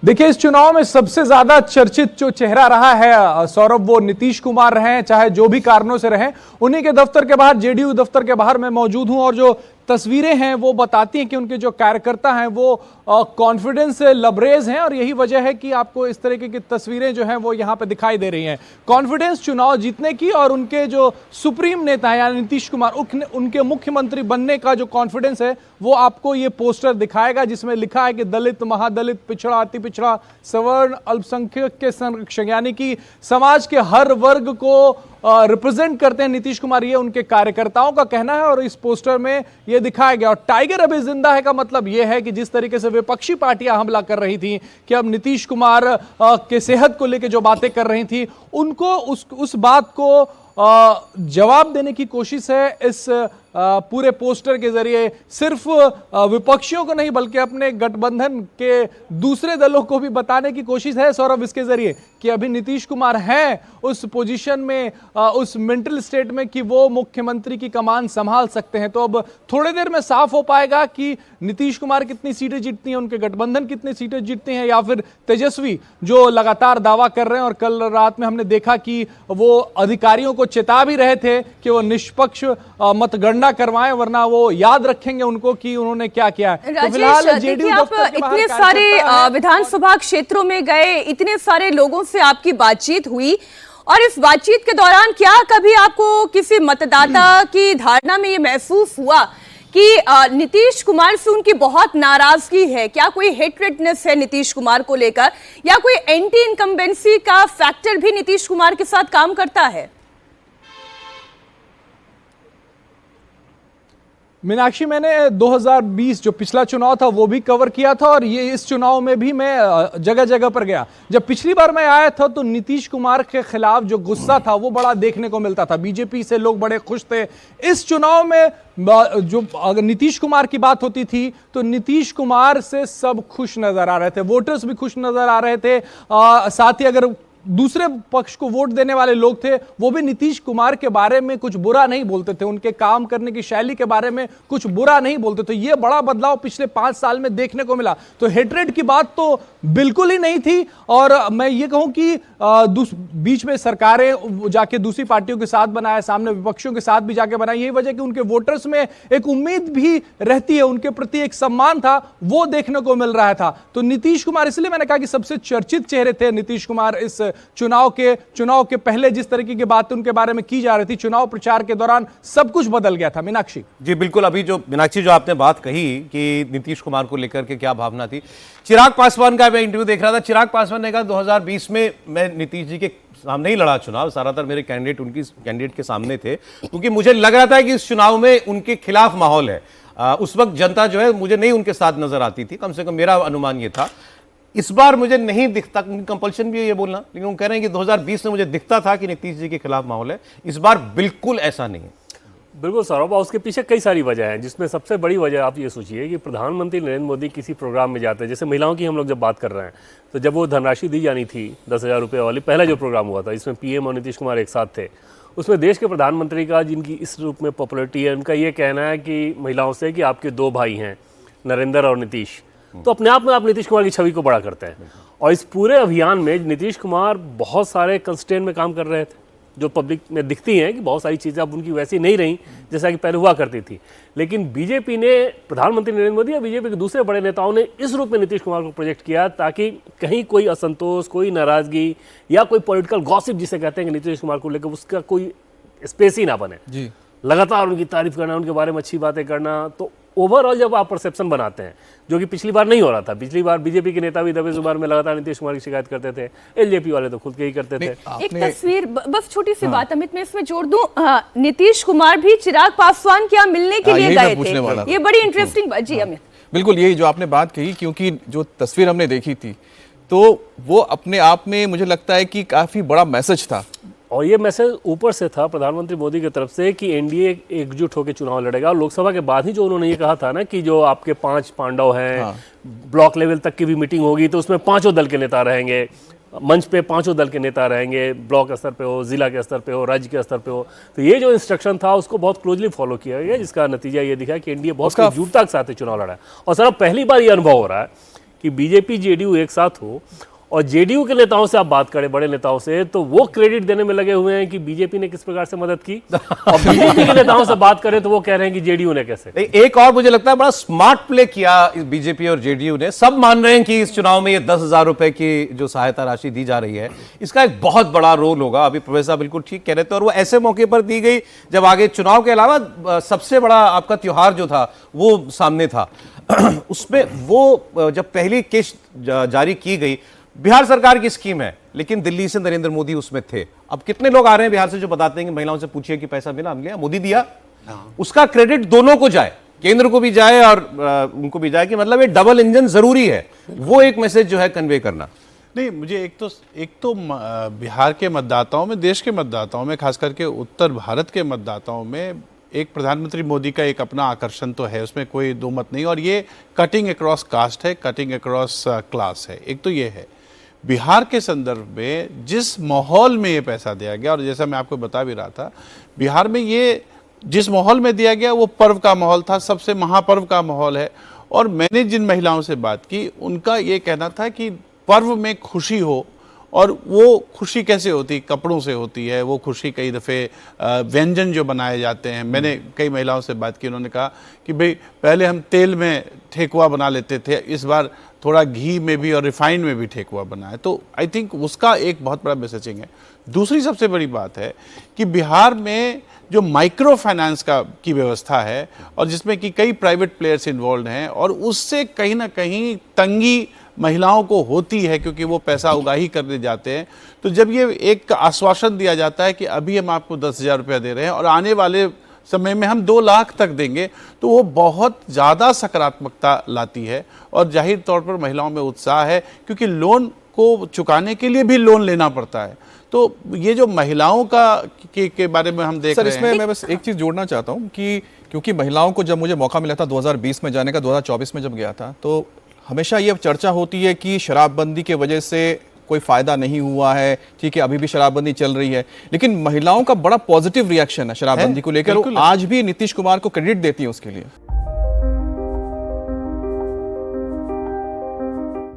देखिए, इस चुनाव में सबसे ज्यादा चर्चित जो चेहरा रहा है सौरभ, वो नीतीश कुमार रहे, चाहे जो भी कारणों से रहे। उन्हीं के दफ्तर के बाहर, जेडीयू दफ्तर के बाहर मैं मौजूद हूं और जो तस्वीरें हैं वो बताती हैं कि उनके जो कार्यकर्ता हैं वो कॉन्फिडेंस से लबरेज हैं और यही वजह है कि आपको इस तरीके की तस्वीरें जो हैं वो यहां पे दिखाई दे रही हैं। कॉन्फिडेंस चुनाव जीतने की और उनके जो सुप्रीम नेता हैं यानी नीतीश कुमार, उनके मुख्यमंत्री बनने का जो कॉन्फिडेंस है वो आपको ये पोस्टर दिखाएगा, जिसमें लिखा है कि दलित, महादलित, पिछड़ा, अति पिछड़ा, सवर्ण, अल्पसंख्यक के संरक्षक, यानी कि समाज के हर वर्ग को रिप्रेजेंट करते हैं नीतीश कुमार, ये उनके कार्यकर्ताओं का कहना है और इस पोस्टर में ये दिखाया गया। और टाइगर अभी जिंदा है का मतलब ये है कि जिस तरीके से विपक्षी पार्टियां हमला कर रही थी कि अब नीतीश कुमार के सेहत को लेकर जो बातें कर रही थी, उनको उस बात को जवाब देने की कोशिश है इस पूरे पोस्टर के जरिए। सिर्फ विपक्षियों को नहीं बल्कि अपने गठबंधन के दूसरे दलों को भी बताने की कोशिश है सौरभ इसके जरिए कि अभी नीतीश कुमार हैं उस पोजीशन में, उस मेंटल स्टेट में कि वो मुख्यमंत्री की कमान संभाल सकते हैं। तो अब थोड़ी देर में साफ हो पाएगा कि नीतीश कुमार कितनी सीटें जीतती हैं, उनके गठबंधन कितनी सीटें जीतती हैं, या फिर तेजस्वी जो लगातार दावा कर रहे हैं। और कल रात में हमने देखा कि वो अधिकारियों को चेता भी रहे थे कि वो निष्पक्ष मतगणना करवाएं, वरना वो याद रखेंगे उनको कि उन्होंने क्या किया है। तो फिलहाल जेडीयू आप इतने सारे विधानसभा क्षेत्रों में गए, इतने सारे लोगों से आपकी बातचीत हुई और इस बातचीत के दौरान क्या कभी आपको किसी मतदाता की धारणा में ये महसूस हुआ कि नीतीश कुमार से उनकी बहुत नाराजगी है? क्या कोई हेटरेडनेस है नीतीश कुमार को लेकर, या कोई एंटी इनकम्बेंसी का फैक्टर भी नीतीश कुमार के साथ काम करता है? मीनाक्षी, मैंने 2020 जो पिछला चुनाव था वो भी कवर किया था और ये इस चुनाव में भी मैं जगह जगह पर गया। जब पिछली बार मैं आया था तो नीतीश कुमार के खिलाफ जो गुस्सा था वो बड़ा देखने को मिलता था, बीजेपी से लोग बड़े खुश थे। इस चुनाव में जो अगर नीतीश कुमार की बात होती थी तो नीतीश कुमार से सब खुश नजर आ रहे थे, वोटर्स भी खुश नजर आ रहे थे। साथ ही अगर दूसरे पक्ष को वोट देने वाले लोग थे वो भी नीतीश कुमार के बारे में कुछ बुरा नहीं बोलते थे, उनके काम करने की शैली के बारे में कुछ बुरा नहीं बोलते थे। ये बड़ा बदलाव पिछले 5 साल में देखने को मिला। तो हेट्रेड की बात तो बिल्कुल ही नहीं थी। और मैं ये कहूं कि बीच में सरकारें जाके दूसरी पार्टियों के साथ बनाया, सामने विपक्षियों के साथ भी जाके बनाया, यही वजह कि उनके वोटर्स में एक उम्मीद भी रहती है, उनके प्रति एक सम्मान था, वो देखने को मिल रहा था। तो नीतीश कुमार, इसलिए मैंने कहा कि सबसे चर्चित चेहरे थे नीतीश कुमार। इस चुनाव के पहले जिस तरीके की बातें उनके बारे में की जा रही थी, चुनाव प्रचार के दौरान सब कुछ बदल गया था। मीनाक्षी जी बिल्कुल, अभी जो मीनाक्षी जो आपने बात कही कि नीतीश कुमार को लेकर के क्या भावना थी, चिराग पासवान का मैं इंटरव्यू देख रहा था। चिराग पासवान ने कहा 2020 में मैं नीतीश जी के सामने ही लड़ा चुनाव, ज्यादातर मेरे कैंडिडेट के सामने थे, क्योंकि मुझे लग रहा था कि इस चुनाव में उनके खिलाफ माहौल है। उस वक्त जनता जो है मुझे नहीं उनके साथ नजर आती थी, कम से कम मेरा अनुमान ये था। इस बार मुझे नहीं दिखता, कंपल्शन भी है ये बोलना, लेकिन वो कह रहे हैं कि 2020 में मुझे दिखता था कि नीतीश जी के खिलाफ माहौल है। इस बार बिल्कुल ऐसा नहीं है। बिल्कुल सौरभ, उसके पीछे कई सारी वजह हैं, जिसमें सबसे बड़ी वजह आप ये सोचिए कि प्रधानमंत्री नरेंद्र मोदी किसी प्रोग्राम में जाते हैं, जैसे महिलाओं की हम लोग जब बात कर रहे हैं, तो जब वो धनराशि दी जानी थी 10,000 रुपये वाली, पहला जो प्रोग्राम हुआ था इसमें पीएम और नीतीश कुमार एक साथ थे, उसमें देश के प्रधानमंत्री का, जिनकी इस रूप में पॉपुलरिटी है, उनका ये कहना है कि महिलाओं से कि आपके 2 भाई हैं, नरेंद्र और नीतीश, तो अपने आप में आप नीतीश कुमार की छवि को बड़ा करते हैं। और इस पूरे अभियान में नीतीश कुमार बहुत सारे कंस्ट्रेंट में काम कर रहे थे, जो पब्लिक में दिखती हैं कि बहुत सारी चीज़ें अब उनकी वैसी नहीं रही जैसा कि पहले हुआ करती थी। लेकिन बीजेपी ने, प्रधानमंत्री नरेंद्र मोदी और बीजेपी के दूसरे बड़े नेताओं ने इस रूप में नीतीश कुमार को प्रोजेक्ट किया ताकि कहीं कोई असंतोष, कोई नाराजगी या कोई पॉलिटिकल गॉसिप जिसे कहते हैं कि नीतीश कुमार को लेकर, उसका कोई स्पेस ही ना बने जी। लगातार उनकी तारीफ करना, उनके बारे में अच्छी बातें करना। तो ओवरऑल जब आप परसेप्शन बनाते हैं, जो कि पिछली बार नहीं हो रहा था, पिछली बार बीजेपी के नेता भी दबे जुबान में लगातार नीतीश कुमार की शिकायत करते थे, एलजेपी वाले तो खुद के ही करते थे। एक तस्वीर बस छोटी सी बात अमित मैं इसमें जोड़ दूं, नीतीश कुमार भी चिराग पासवान के यहाँ मिलने के लिए गए थे, ये बड़ी इंटरेस्टिंग बात। जी अमित, बिल्कुल यही जो आपने बात कही, क्योंकि जो तस्वीर हमने देखी थी तो वो अपने आप में मुझे लगता है कि काफी बड़ा मैसेज था। और ये मैसेज ऊपर से था प्रधानमंत्री मोदी की तरफ से कि एनडीए एकजुट होकर चुनाव लड़ेगा। और लोकसभा के बाद ही जो उन्होंने ये कहा था ना कि जो आपके 5 पांडव हैं, ब्लॉक लेवल तक की भी मीटिंग होगी तो उसमें 5 दल के नेता रहेंगे, मंच पे 5 दल के नेता रहेंगे, ब्लॉक स्तर पे हो, जिला के स्तर पे हो, राज्य के स्तर पे हो। तो ये जो इंस्ट्रक्शन था उसको बहुत क्लोजली फॉलो किया गया, जिसका नतीजा ये दिखा कि एनडीए बहुत एकजुटता के साथ चुनाव लड़ा है। और सर पहली बार ये अनुभव हो रहा है कि बीजेपी जेडीयू एक साथ हो और जेडीयू के नेताओं से आप बात करें, बड़े नेताओं से, तो वो क्रेडिट देने में लगे हुए हैं कि बीजेपी ने किस प्रकार से मदद की, और बीजेपी के नेताओं से बात करें तो वो कह रहे हैं कि जेडीयू ने कैसे। एक और मुझे लगता है बड़ा स्मार्ट प्ले किया बीजेपी और जेडीयू ने। सब मान रहे हैं कि इस चुनाव में ये 10,000 रुपए की जो सहायता राशि दी जा रही है, इसका एक बहुत बड़ा रोल होगा। अभी प्रोफेसर बिल्कुल ठीक कह रहे थे, और वो ऐसे मौके पर दी गई जब आगे चुनाव के अलावा सबसे बड़ा आपका त्योहार जो था वो सामने था। उसमें वो जब पहली किस्त जारी की गई, बिहार सरकार की स्कीम है, लेकिन दिल्ली से नरेंद्र मोदी उसमें थे। अब कितने लोग आ रहे हैं बिहार से जो बताते हैं कि महिलाओं से पूछिए कि पैसा मिला, हम लिया, मोदी दिया। उसका क्रेडिट दोनों को जाए, केंद्र को भी जाए और उनको भी जाए, कि मतलब ये डबल इंजन जरूरी है। वो एक मैसेज जो है कन्वे करना। नहीं, मुझे एक तो बिहार के मतदाताओं में, देश के मतदाताओं में, खास करके उत्तर भारत के मतदाताओं में एक प्रधानमंत्री मोदी का एक अपना आकर्षण तो है, उसमें कोई दो मत नहीं। और ये कटिंग अक्रॉस कास्ट है, कटिंग अक्रॉस क्लास है। एक तो ये है बिहार के संदर्भ में जिस माहौल में ये पैसा दिया गया, और जैसा मैं आपको बता भी रहा था, बिहार में ये जिस माहौल में दिया गया वो पर्व का माहौल था, सबसे महापर्व का माहौल है। और मैंने जिन महिलाओं से बात की, उनका ये कहना था कि पर्व में खुशी हो, और वो खुशी कैसे होती, कपड़ों से होती है वो खुशी। कई दफ़े व्यंजन जो बनाए जाते हैं, मैंने कई महिलाओं से बात की, उन्होंने कहा कि भाई पहले हम तेल में ठेकुआ बना लेते थे, इस बार थोड़ा घी में भी और रिफाइंड में भी ठेकुआ बना है। तो आई थिंक उसका एक बहुत बड़ा मैसेजिंग है। दूसरी सबसे बड़ी बात है कि बिहार में जो माइक्रो फाइनेंस की व्यवस्था है, और जिसमें कि कई प्राइवेट प्लेयर्स इन्वॉल्व हैं, और उससे कहीं ना कहीं तंगी महिलाओं को होती है, क्योंकि वो पैसा उगाही करने जाते हैं। तो जब ये एक आश्वासन दिया जाता है कि अभी हम आपको 10,000 रुपया दे रहे हैं और आने वाले समय में हम 2 लाख तक देंगे, तो वो बहुत ज़्यादा सकारात्मकता लाती है। और जाहिर तौर पर महिलाओं में उत्साह है, क्योंकि लोन को चुकाने के लिए भी लोन लेना पड़ता है। तो ये जो महिलाओं के बारे में हम देख रहे हैं। सर, इसमें मैं बस एक चीज़ जोड़ना चाहता हूँ कि क्योंकि महिलाओं को जब मुझे मौका मिला था 2020 में जाने का, 2024 में जब गया था, तो हमेशा ये चर्चा होती है कि शराबबंदी के वजह से कोई फ़ायदा नहीं हुआ है। ठीक है, अभी भी शराबबंदी चल रही है, लेकिन महिलाओं का बड़ा पॉजिटिव रिएक्शन है शराबबंदी को लेकर। आज भी नीतीश कुमार को क्रेडिट देती है उसके लिए।